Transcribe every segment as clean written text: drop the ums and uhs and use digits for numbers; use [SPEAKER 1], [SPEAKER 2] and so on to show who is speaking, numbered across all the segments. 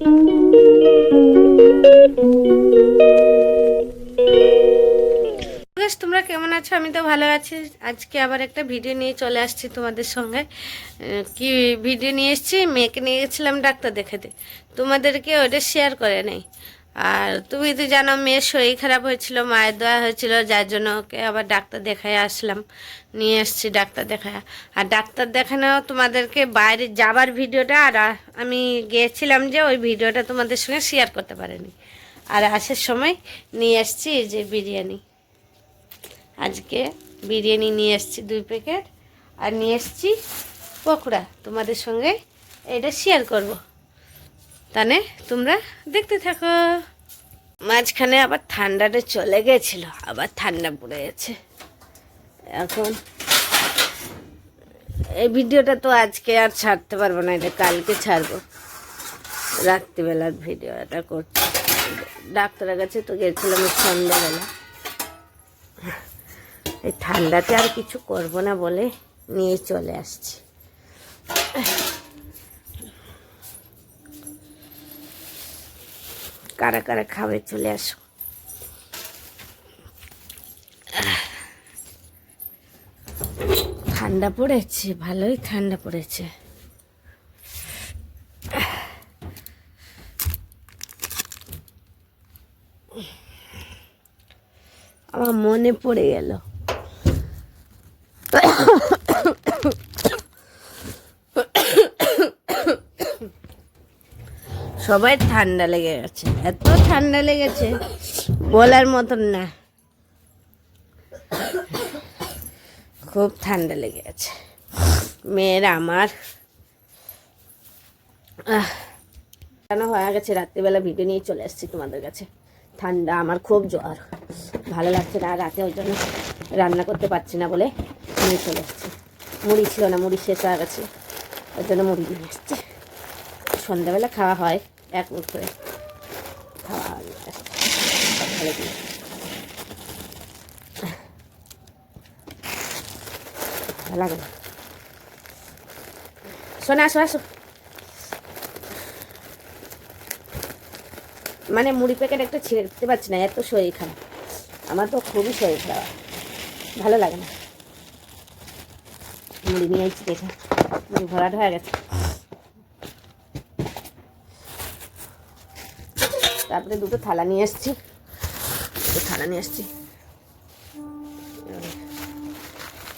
[SPEAKER 1] তোমরা কেমন আছো? আমি তো ভালো আছি। আজকে আবার একটা ভিডিও নিয়ে চলে আসছি তোমাদের সঙ্গে। কি ভিডিও নিয়ে এসেছি, মেয়েকে নিয়ে গেছিলাম ডাক্তার দেখাতে, তোমাদেরকে ওটা শেয়ার করে নেই। আর তুমি তো জানো মেয়ের শরীর খারাপ হয়েছিল, মায়ের দেওয়া হয়েছিল, যার জন্য ওকে আবার ডাক্তার দেখায় আসলাম, নিয়ে এসেছি ডাক্তার দেখায়। আর ডাক্তার দেখানো তোমাদেরকে বাইরে যাবার ভিডিওটা, আর আমি গিয়েছিলাম যে ওই ভিডিওটা তোমাদের সঙ্গে শেয়ার করতে পারিনি। আর আসার সময় নিয়ে এসেছি এই যে বিরিয়ানি। আজকে বিরিয়ানি নিয়ে এসেছি 2 প্যাকেট, আর নিয়ে এসেছি পকোড়া, তোমাদের সঙ্গে এটা শেয়ার করব। তাহলে তোমরা দেখতে থাকো। মাঝখানে আবার ঠান্ডাটা চলে গেছিল, আবার ঠান্ডা পড়ে গেছে এখন। এই ভিডিওটা তো আজকে আর ছাড়তে পারবো না, এটা কালকে ছাড়বো। রাত্রিবেলার ভিডিও এটা করছি। ডাক্তারের কাছে তো গেছিলাম সন্ধ্যাবেলা। এই ঠান্ডাতে আর কিছু করব না বলে নিয়ে চলে আসছি। কারা কারা খাবে চলে আসো। ঠান্ডা পড়েছে, ভালোই ঠান্ডা পড়েছে। আমার মনে পড়ে গেল সবাই ঠান্ডা লেগে গেছে, এত ঠান্ডা লেগেছে বলার মতন না, খুব ঠান্ডা লেগে গেছে মেয়ের আমার। কেন হয়ে গেছে, রাত্রিবেলা ভিডিও নিয়ে চলে আসছি তোমাদের কাছে। ঠান্ডা, আমার খুব জ্বর, ভালো লাগছে না রাতে, ওই জন্য রান্না করতে পারছি না বলে নিয়ে চলে আসছি। মুড়ি ছিল না, মুড়ি শেষ হয়ে গেছে, ওই জন্য মুড়ি নিয়ে আসছে। সন্ধ্যাবেলা খাওয়া হয় এক মুঠ করে, খাওয়া হয় ভালো করে। লাগে না, শোনা আসো আসো। মানে মুড়ি প্যাকেট একটা ছিঁড়ে দিতে পারছি না, এত শরীর খারাপ আমার, তো খুবই শরীর খারাপ, ভালো লাগে না। মুড়ি নিয়ে আসছি দেখে মুড়ি ভরাট হয়ে গেছে। তারপরে 2টো থালা নিয়ে এসছি,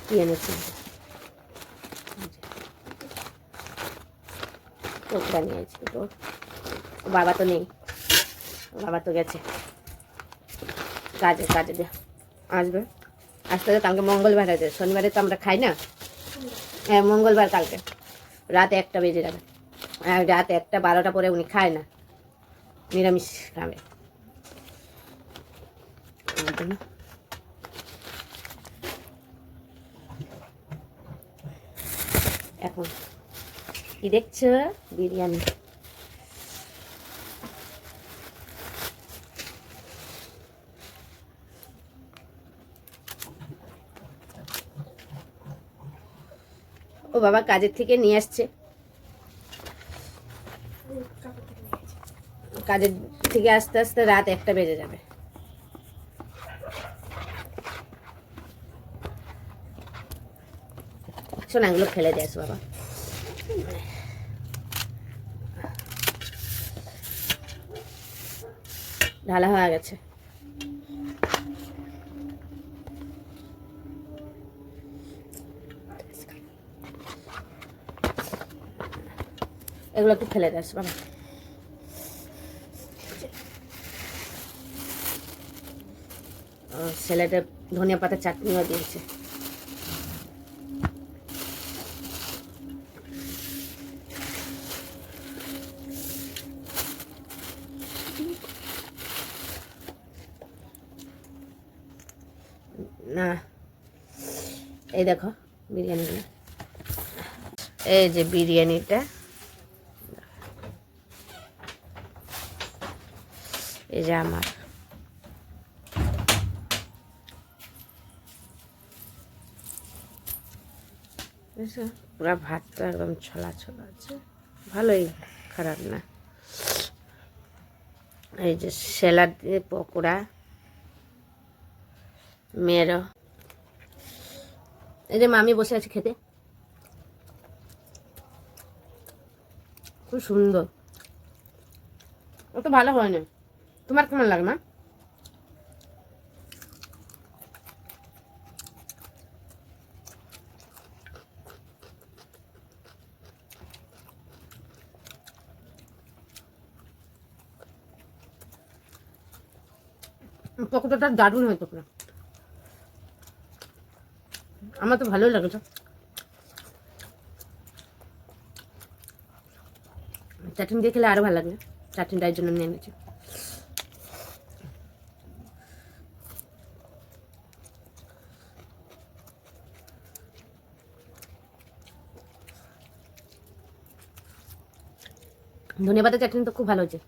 [SPEAKER 1] কি এনেছি টুকরা নিয়ে আসছি। তো বাবা তো নেই, বাবা তো গেছে কাজে, দিয়ে আসবে, আসতে কালকে মঙ্গলবার আছে, শনিবারে তো আমরা খাই না। হ্যাঁ মঙ্গলবার, কালকে রাত 1টা বেজে যাবে। রাত 1টা 12টা পরে উনি খায় না, নিরামিষ খাবে। এখন কি দেখছো? বিরিয়ানি। ও বাবা কাজের থেকে নিয়ে আসছে, কাজের থেকে আস্তে আস্তে রাত 1টা বেজে যাবে। শোনা এগুলো ফেলে দিয়ে আসো বাবা। ঢালা হয়ে গেছে, এগুলো একটু ফেলে দিয়ে আসো বাবা। ছেলেটা ধনিয়া পাতা চাটনিও দিয়েছে। না এই দেখো বিরিয়ানিগুলো, এই যে বিরিয়ানিটা, এই যে আমার। পুরা ভাতটা একদম ছলা ছলা আছে, ভালোই, খারাপ না। এই যে স্যালাড দিয়ে পকোড়া, মেয়েরও। এই যে মামি বসে আছে খেতে, খুব সুন্দর। অত ভালো হয়নি, তোমার কেমন লাগে মা? পকোড়াটা দারুণ হয়তো, আমার তো ভালোই লাগে। চাটনি দিয়ে খেলে আরো ভালো লাগে, চাটনিটার জন্য নিয়ে নিয়েছি। ধনেপাতা চাটনি তো খুব ভালো হয়েছে।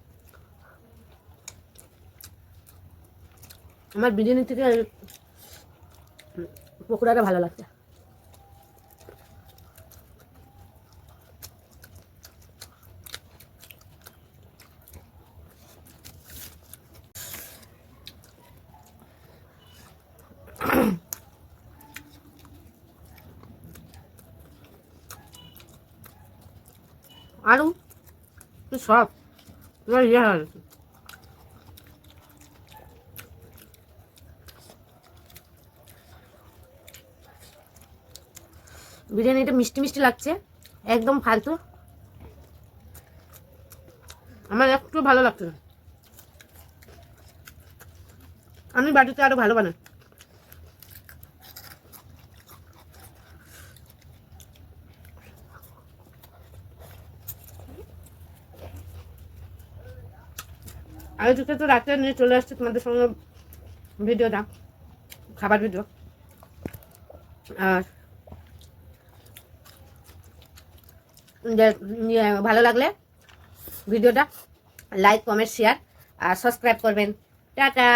[SPEAKER 1] আমার বিরিয়ানি থেকে পকোড়াটা ভালো লাগছে। আরও সব ইয়ে হয়ে গেছে। বিরিয়ানিটা মিষ্টি মিষ্টি লাগছে, একদম ফালতু, আমার একটু ভালো লাগছে না। আমি বাড়িতে আরো ভালো বানাই। আজকে তো রাতে নিয়ে চলে আসছে তোমাদের সঙ্গে ভিডিওটা, খাবার ভিডিও। আর ভালো লাগলে ভিডিওটা লাইক, কমেন্ট, শেয়ার আর সাবস্ক্রাইব করবেন। টাটা।